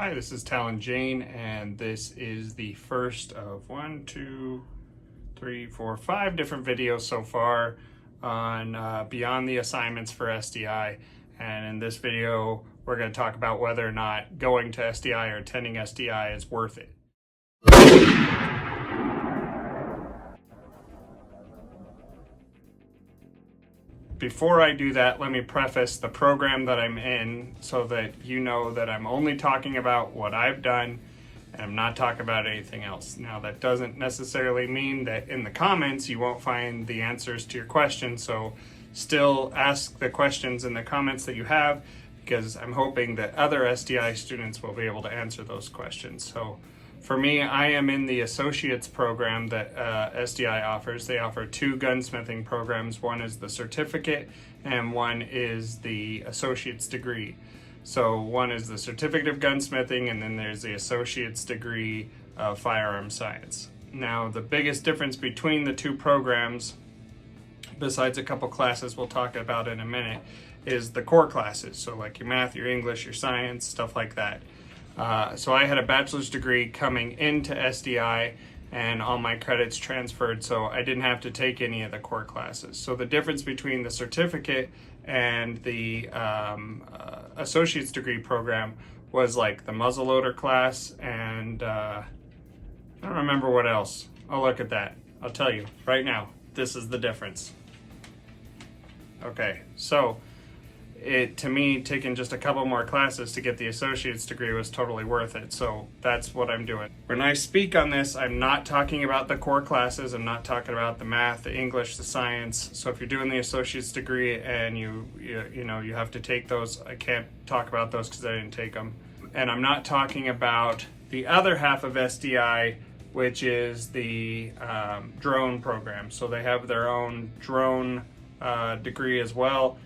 Hi, this is Talon Jane, and this is the first of 5 different videos so far on beyond the assignments for SDI. And in this video, we're going to talk about whether or not going to SDI or attending SDI is worth it. Before I do that, let me preface the program that I'm in so that you know that I'm only talking about what I've done and I'm not talking about anything else. Now, that doesn't necessarily mean that in the comments you won't find the answers to your questions, so still ask the questions in the comments that you have, because I'm hoping that other SDI students will be able to answer those questions. So for me, I am in the associates program that SDI offers. They offer 2 gunsmithing programs. One is the certificate and one is the associate's degree. So one is the certificate of gunsmithing, and then there's the associate's degree of firearm science. Now, the biggest difference between the 2 programs, besides a couple classes we'll talk about in a minute, is the core classes. So like your math, your English, your science, stuff like that. So I had a bachelor's degree coming into SDI, and all my credits transferred, so I didn't have to take any of the core classes. So the difference between the certificate and the associate's degree program was like the muzzleloader class, and I don't remember what else. I'll look at that. I'll tell you right now. This is the difference. Okay, so to me, taking just a couple more classes to get the associate's degree was totally worth it. So that's what I'm doing. When I speak on this, I'm not talking about the core classes. I'm not talking about the math, the English, the science. So if you're doing the associate's degree and you have to take those, I can't talk about those because I didn't take them. And I'm not talking about the other half of SDI, which is the drone program. So they have their own drone degree as well.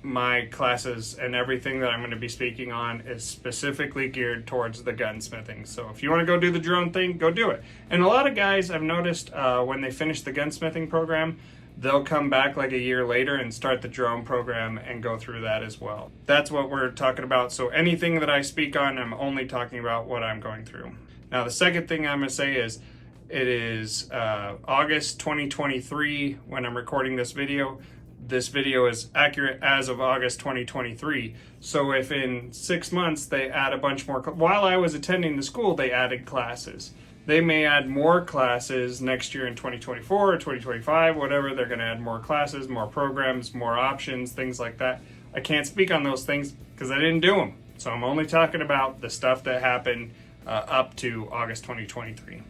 My classes and everything that I'm going to be speaking on is specifically geared towards the gunsmithing. So if you want to go do the drone thing, go do it. And a lot of guys, I've noticed when they finish the gunsmithing program, they'll come back like a year later and start the drone program and go through that as well. That's what we're talking about. So anything that I speak on, I'm only talking about what I'm going through. Now, the second thing I'm going to say is it is August 2023 when I'm recording this video. This video is accurate as of August 2023. So if in 6 months they add a bunch more, while I was attending the school, they added classes. They may add more classes next year in 2024 or 2025, whatever. They're going to add more classes, more programs, more options, things like that. I can't speak on those things because I didn't do them. So I'm only talking about the stuff that happened up to August 2023.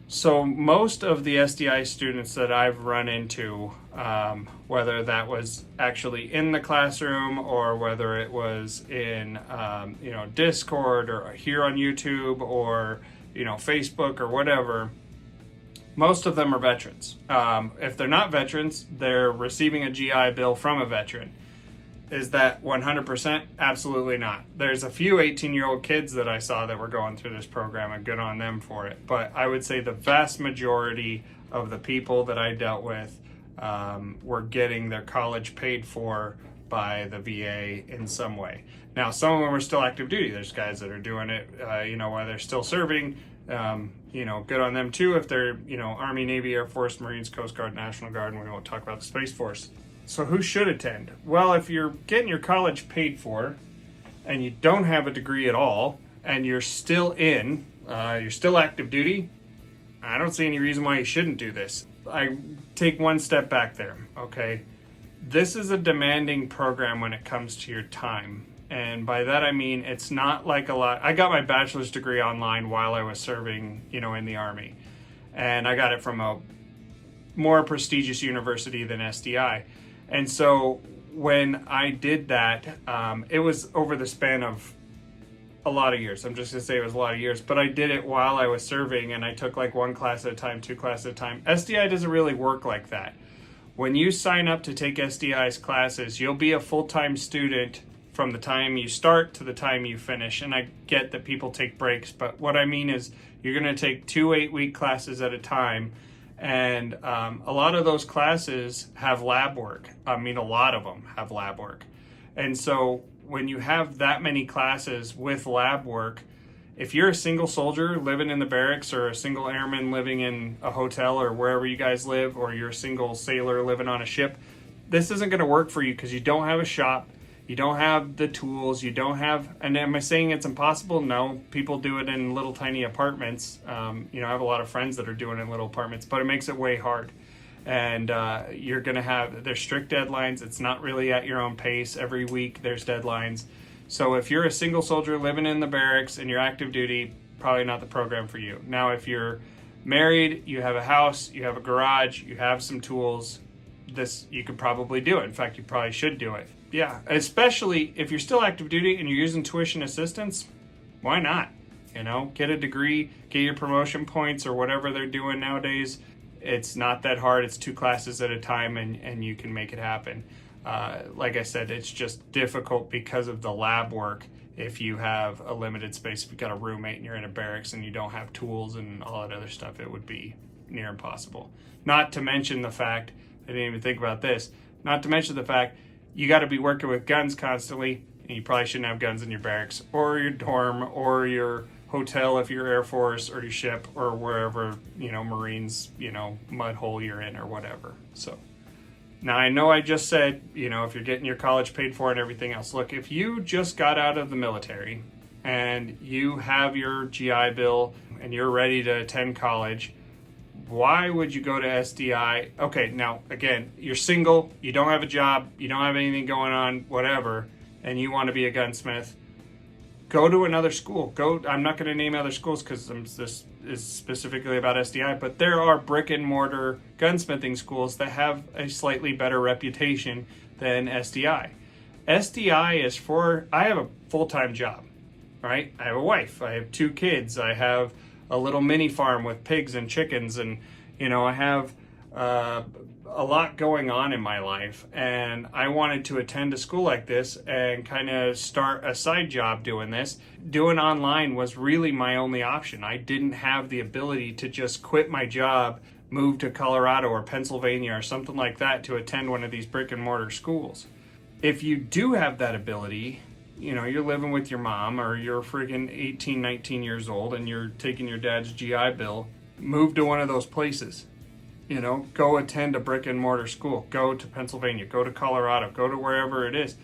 So most of the SDI students that I've run into, whether that was actually in the classroom or whether it was in Discord or here on YouTube or Facebook or whatever, most of them are veterans. If they're not veterans, they're receiving a GI Bill from a veteran. Is that 100%? Absolutely not. There's a few 18-year-old kids that I saw that were going through this program, and good on them for it. But I would say the vast majority of the people that I dealt with were getting their college paid for by the VA in some way. Now, some of them are still active duty. There's guys that are doing it, while they're still serving. Good on them too if they're, Army, Navy, Air Force, Marines, Coast Guard, National Guard, and we won't talk about the Space Force. So who should attend? Well, if you're getting your college paid for and you don't have a degree at all and you're still you're still active duty, I don't see any reason why you shouldn't do this. I take one step back there, okay? This is a demanding program when it comes to your time. And by that I mean it's not like a lot. I got my bachelor's degree online while I was serving, in the Army. And I got it from a more prestigious university than SDI. And so when I did that, it was over the span of a lot of years. I'm just going to say it was a lot of years, but I did it while I was serving, and I took like 1 class at a time, 2 classes at a time. SDI doesn't really work like that. When you sign up to take SDI's classes, you'll be a full-time student from the time you start to the time you finish. And I get that people take breaks, but what I mean is you're going to take 2 8-week classes at a time. And a lot of those classes have lab work. A lot of them have lab work. And so when you have that many classes with lab work, if you're a single soldier living in the barracks, or a single airman living in a hotel or wherever you guys live, or you're a single sailor living on a ship, this isn't going to work for you because you don't have a shop, you don't have the tools, you don't have, and am I saying it's impossible? No, people do it in little tiny apartments. I have a lot of friends that are doing it in little apartments, but it makes it way hard. And you're going to there's strict deadlines. It's not really at your own pace. Every week there's deadlines. So if you're a single soldier living in the barracks and you're active duty, probably not the program for you. Now, if you're married, you have a house, you have a garage, you have some tools, you could probably do it. In fact, you probably should do it. Yeah, especially if you're still active duty and you're using tuition assistance, why not? Get a degree, get your promotion points or whatever they're doing nowadays. It's not that hard. It's 2 classes at a time, and you can make it happen. Like I said, it's just difficult because of the lab work. If you have a limited space, if you've got a roommate and you're in a barracks and you don't have tools and all that other stuff, it would be near impossible. Not to mention the fact, I didn't even think about this, not to mention the fact you got to be working with guns constantly, and you probably shouldn't have guns in your barracks or your dorm or your hotel if you're Air Force, or your ship, or wherever, Marines, mud hole you're in or whatever. So now I know I just said, if you're getting your college paid for and everything else, look, if you just got out of the military and you have your GI Bill and you're ready to attend college, why would you go to SDI? Okay, now again, you're single, you don't have a job, you don't have anything going on, whatever, and you want to be a gunsmith. Go to another school. I'm not going to name other schools because this is specifically about SDI, but there are brick and mortar gunsmithing schools that have a slightly better reputation than SDI. SDI is I have a full-time job, right? I have a wife. I have 2 kids. I have a little mini farm with pigs and chickens, and I have a lot going on in my life, and I wanted to attend a school like this and kind of start a side job doing this. Doing online was really my only option. I didn't have the ability to just quit my job, move to Colorado or Pennsylvania or something like that to attend one of these brick and mortar schools. If you do have that ability, you're living with your mom, or you're freaking 18, 19 years old and you're taking your dad's GI Bill, move to one of those places. Go attend a brick and mortar school, go to Pennsylvania, go to Colorado, go to wherever it is,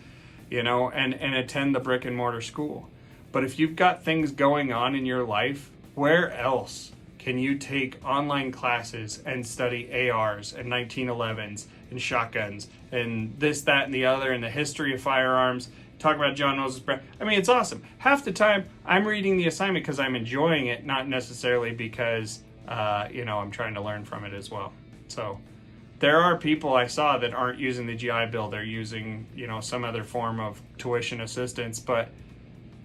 and attend the brick and mortar school. But if you've got things going on in your life, where else can you take online classes and study ARs and 1911s and shotguns and this, that, and the other, and the history of firearms, talk about John Moses Brown? I mean, it's awesome. Half the time I'm reading the assignment because I'm enjoying it, not necessarily because I'm trying to learn from it as well. So there are people I saw that aren't using the GI Bill. They're using, some other form of tuition assistance. But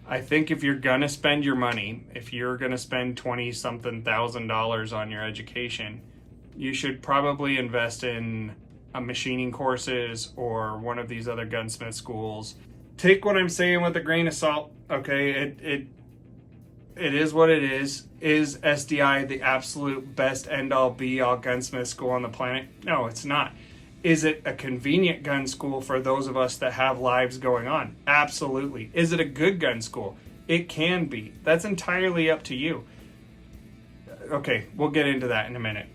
I think if you're going to spend your money, if you're going to spend $20-something thousand on your education, you should probably invest in machining courses or one of these other gunsmith schools. Take what I'm saying with a grain of salt. Okay, it is what it is. Is SDI the absolute best end-all be-all gunsmith school on the planet? No, it's not. Is it a convenient gun school for those of us that have lives going on? Absolutely. Is it a good gun school? It can be. That's entirely up to you. Okay, we'll get into that in a minute.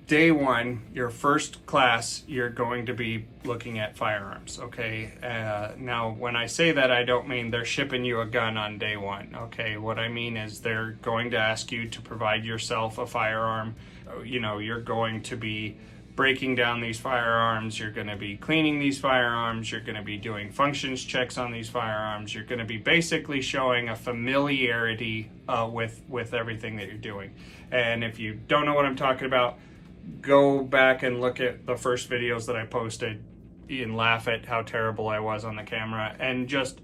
Day 1, your first class, you're going to be looking at firearms, okay? Now, when I say that, I don't mean they're shipping you a gun on day 1, okay? What I mean is they're going to ask you to provide yourself a firearm. You're going to be breaking down these firearms, you're going to be cleaning these firearms, you're going to be doing functions checks on these firearms, you're going to be basically showing a familiarity with everything that you're doing. And if you don't know what I'm talking about, go back and look at the first videos that I posted and laugh at how terrible I was on the camera, and just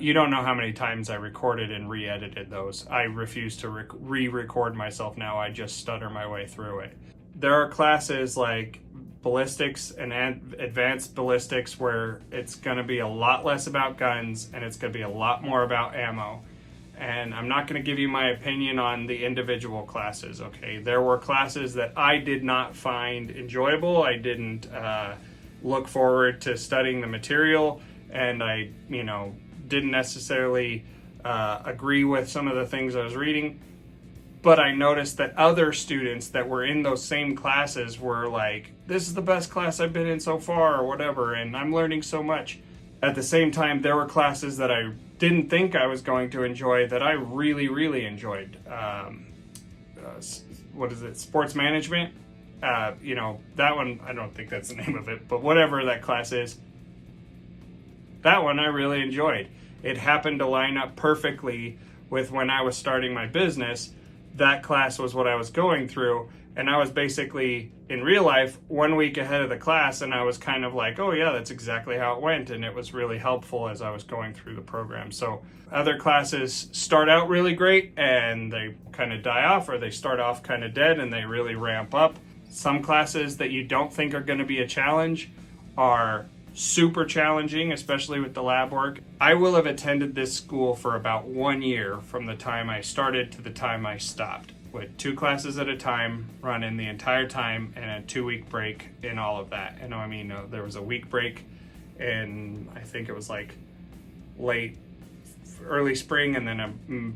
you don't know how many times I recorded and re-edited those. I refuse to re-record myself now. I just stutter my way through it. There are classes like ballistics and advanced ballistics where it's going to be a lot less about guns and it's going to be a lot more about ammo. And I'm not going to give you my opinion on the individual classes, okay? There were classes that I did not find enjoyable. I didn't, look forward to studying the material, and I, didn't necessarily agree with some of the things I was reading. But I noticed that other students that were in those same classes were like, this is the best class I've been in so far, or whatever, and I'm learning so much. At the same time, there were classes that I didn't think I was going to enjoy that I really, really enjoyed. Sports management? That one, I don't think that's the name of it, but whatever that class is, that one I really enjoyed. It happened to line up perfectly with when I was starting my business. That class was what I was going through, and I was basically, in real life, 1 week ahead of the class, and I was kind of like, oh yeah, that's exactly how it went, and it was really helpful as I was going through the program. So other classes start out really great, and they kind of die off, or they start off kind of dead, and they really ramp up. Some classes that you don't think are going to be a challenge are super challenging, especially with the lab work. I will have attended this school for about 1 year from the time I started to the time I stopped, with 2 classes at a time, running the entire time, and a 2-week break in all of that. And there was a week break in, I think it was like early spring, and then a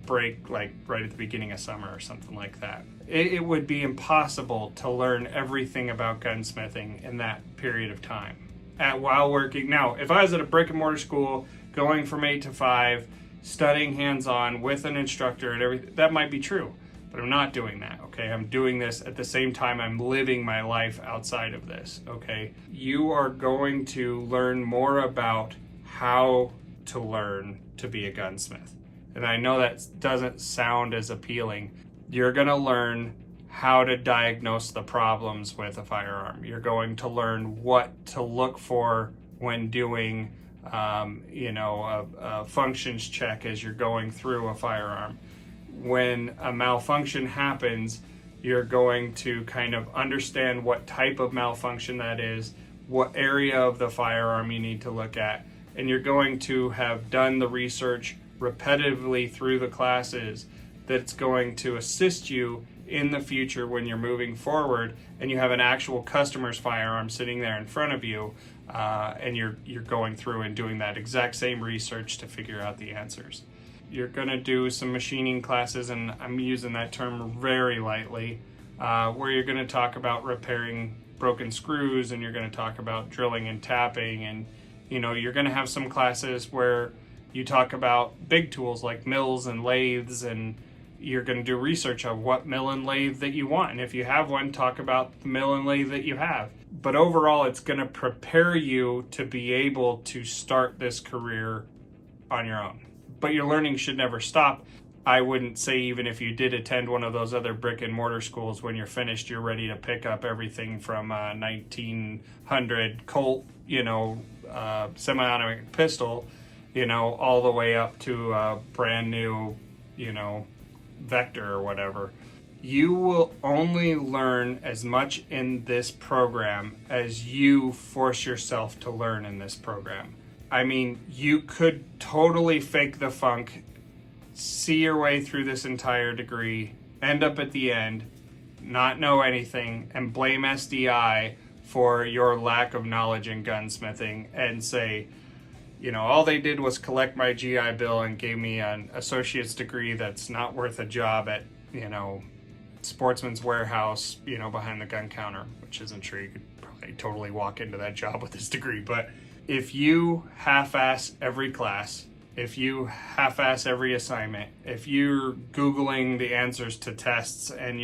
break like right at the beginning of summer or something like that. It would be impossible to learn everything about gunsmithing in that period of time while working. Now, if I was at a brick and mortar school, going from 8 to 5, studying hands-on with an instructor and everything, that might be true, but I'm not doing that, okay? I'm doing this at the same time I'm living my life outside of this, okay? You are going to learn more about how to learn to be a gunsmith. And I know that doesn't sound as appealing. You're gonna learn how to diagnose the problems with a firearm. You're going to learn what to look for when doing, a functions check as you're going through a firearm. When a malfunction happens, you're going to kind of understand what type of malfunction that is, what area of the firearm you need to look at, and you're going to have done the research repetitively through the classes that's going to assist you in the future when you're moving forward and you have an actual customer's firearm sitting there in front of you, and you're going through and doing that exact same research to figure out the answers. You're going to do some machining classes, and I'm using that term very lightly, where you're going to talk about repairing broken screws, and you're going to talk about drilling and tapping, and you're going to have some classes where you talk about big tools like mills and lathes, and you're going to do research on what mill and lathe that you want. And if you have one, talk about the mill and lathe that you have. But overall, it's going to prepare you to be able to start this career on your own. But your learning should never stop. I wouldn't say even if you did attend one of those other brick and mortar schools, when you're finished, you're ready to pick up everything from a 1900 Colt, semi-automatic pistol, all the way up to a brand new, Vector or whatever. You will only learn as much in this program as you force yourself to learn in this program. I mean, you could totally fake the funk, see your way through this entire degree, end up at the end, not know anything, and blame SDI for your lack of knowledge in gunsmithing and say, all they did was collect my GI Bill and gave me an associate's degree that's not worth a job at, Sportsman's Warehouse, behind the gun counter, which isn't true. You could probably totally walk into that job with this degree. But if you half-ass every class, if you half-ass every assignment, if you're Googling the answers to tests and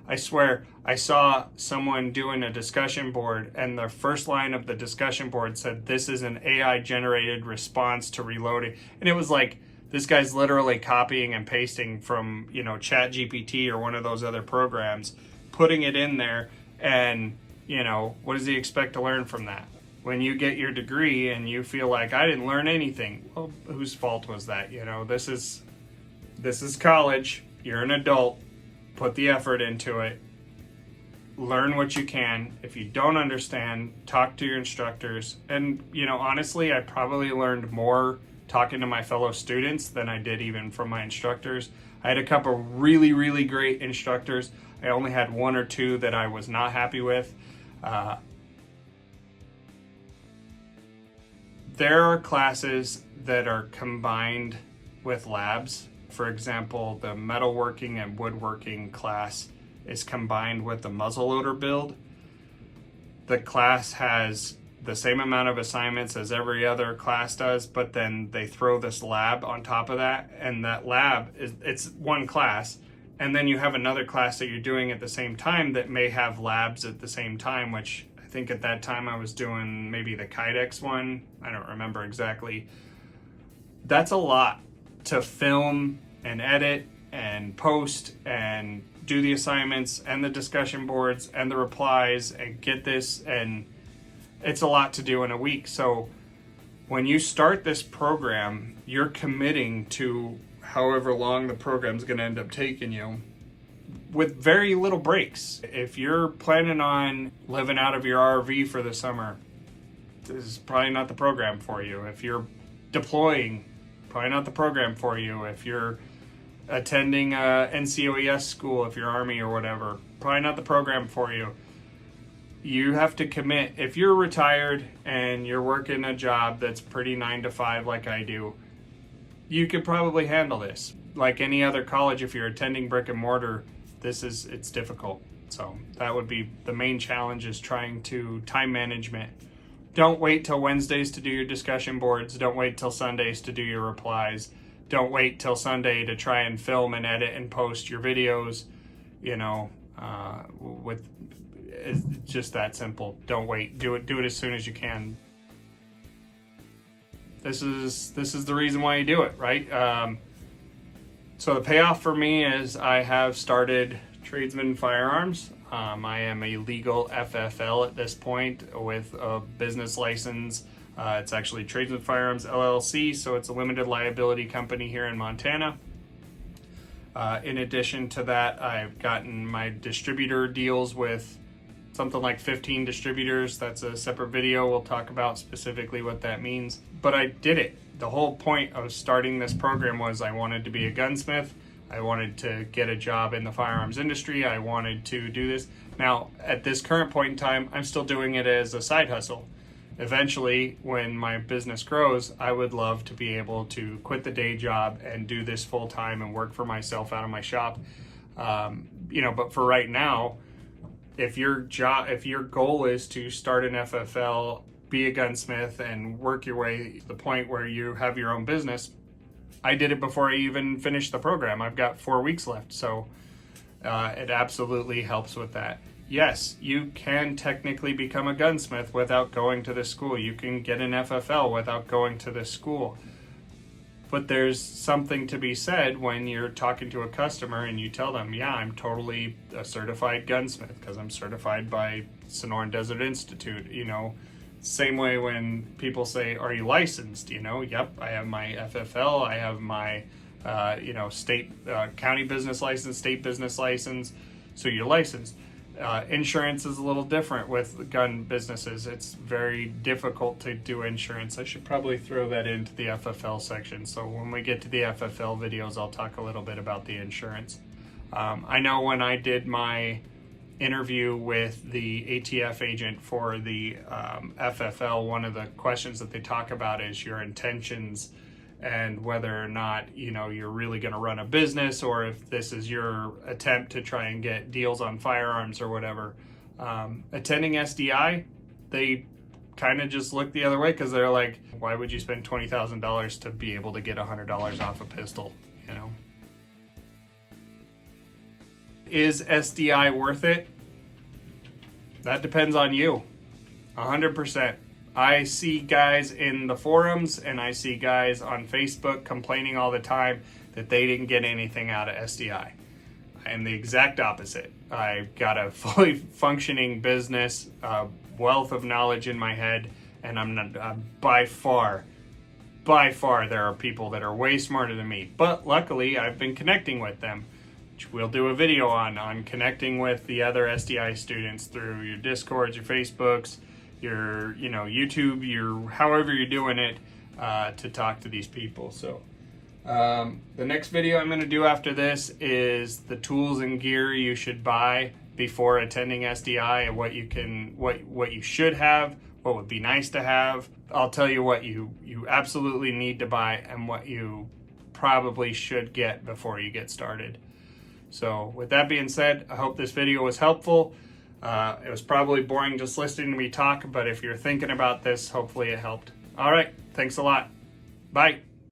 I swear, I saw someone doing a discussion board, and the first line of the discussion board said, "This is an AI-generated response to reloading." And it was like, this guy's literally copying and pasting from, ChatGPT or one of those other programs, putting it in there, and, what does he expect to learn from that? When you get your degree and you feel like, I didn't learn anything, well, whose fault was that? This is college. You're an adult. Put the effort into it. Learn what you can. If you don't understand, talk to your instructors. And, honestly, I probably learned more talking to my fellow students than I did even from my instructors. I had a couple really, really great instructors. I only had 1 or 2 that I was not happy with. There are classes that are combined with labs. For example, the metalworking and woodworking class is combined with the muzzleloader build. The class has the same amount of assignments as every other class does, but then they throw this lab on top of that, and that lab it's one class, and then you have another class that you're doing at the same time that may have labs at the same time, which I think at that time I was doing maybe the Kydex one. I don't remember exactly. That's a lot to film and edit and post and do the assignments and the discussion boards and the replies and get this, and it's a lot to do in a week. So when you start this program, you're committing to however long the program's going to end up taking you with very little breaks. If you're planning on living out of your RV for the summer, this is probably not the program for you. If you're deploying, probably not the program for you. If you're attending a NCOES school, if you're Army or whatever, probably not the program for you. You have to commit. If you're retired and you're working a job that's pretty 9 to 5 like I do, you could probably handle this. Like any other college, if you're attending brick and mortar, it's difficult. So that would be the main challenge, is trying to time management. Don't wait till Wednesdays to do your discussion boards. Don't wait till Sundays to do your replies. Don't wait till Sunday to try and film and edit and post your videos. It's just that simple. Don't wait. Do it as soon as you can. This is the reason why you do it, right? So the payoff for me is I have started Tradesman Firearms. I am a legal FFL at this point with a business license. It's actually Tradesman Firearms LLC, so it's a limited liability company here in Montana. In addition to that, I've gotten my distributor deals with something like 15 distributors. That's a separate video. We'll talk about specifically what that means. But I did it. The whole point of starting this program was I wanted to be a gunsmith. I wanted to get a job in the firearms industry. I wanted to do this. Now, at this current point in time, I'm still doing it as a side hustle. Eventually, when my business grows, I would love to be able to quit the day job and do this full time and work for myself out of my shop. But for right now, if your goal is to start an FFL, be a gunsmith, and work your way to the point where you have your own business, I did it before I even finished the program. I've got 4 weeks left, so it absolutely helps with that. Yes, you can technically become a gunsmith without going to this school. You can get an FFL without going to this school. But there's something to be said when you're talking to a customer and you tell them, yeah, I'm totally a certified gunsmith because I'm certified by Sonoran Desert Institute. Same way when people say, are you licensed? Yep, I have my FFL, I have my state county business license, state business license, so you're licensed. Insurance is a little different with gun businesses. It's very difficult to do insurance. I should probably throw that into the FFL section. So when we get to the FFL videos, I'll talk a little bit about the insurance. I know when I did my interview with the ATF agent for the FFL, one of the questions that they talk about is your intentions and whether or not you're really going to run a business, or if this is your attempt to try and get deals on firearms or whatever. Attending SDI, they kind of just look the other way because they're like, why would you spend $20,000 to be able to get $100 off a pistol? Is SDI worth it? That depends on you, 100%. I see guys in the forums and I see guys on Facebook complaining all the time that they didn't get anything out of SDI. I am the exact opposite. I've got a fully functioning business, a wealth of knowledge in my head, and I'm not, by far, there are people that are way smarter than me. But luckily, I've been connecting with them, which we'll do a video on connecting with the other SDI students through your Discords, your Facebooks, your YouTube, your however you're doing it, to talk to these people. So the next video I'm going to do after this is the tools and gear you should buy before attending SDI, and what you should have, what would be nice to have. I'll tell you what you absolutely need to buy and what you probably should get before you get started. So with that being said, I hope this video was helpful. It was probably boring just listening to me talk, but if you're thinking about this, hopefully it helped. All right, thanks a lot. Bye.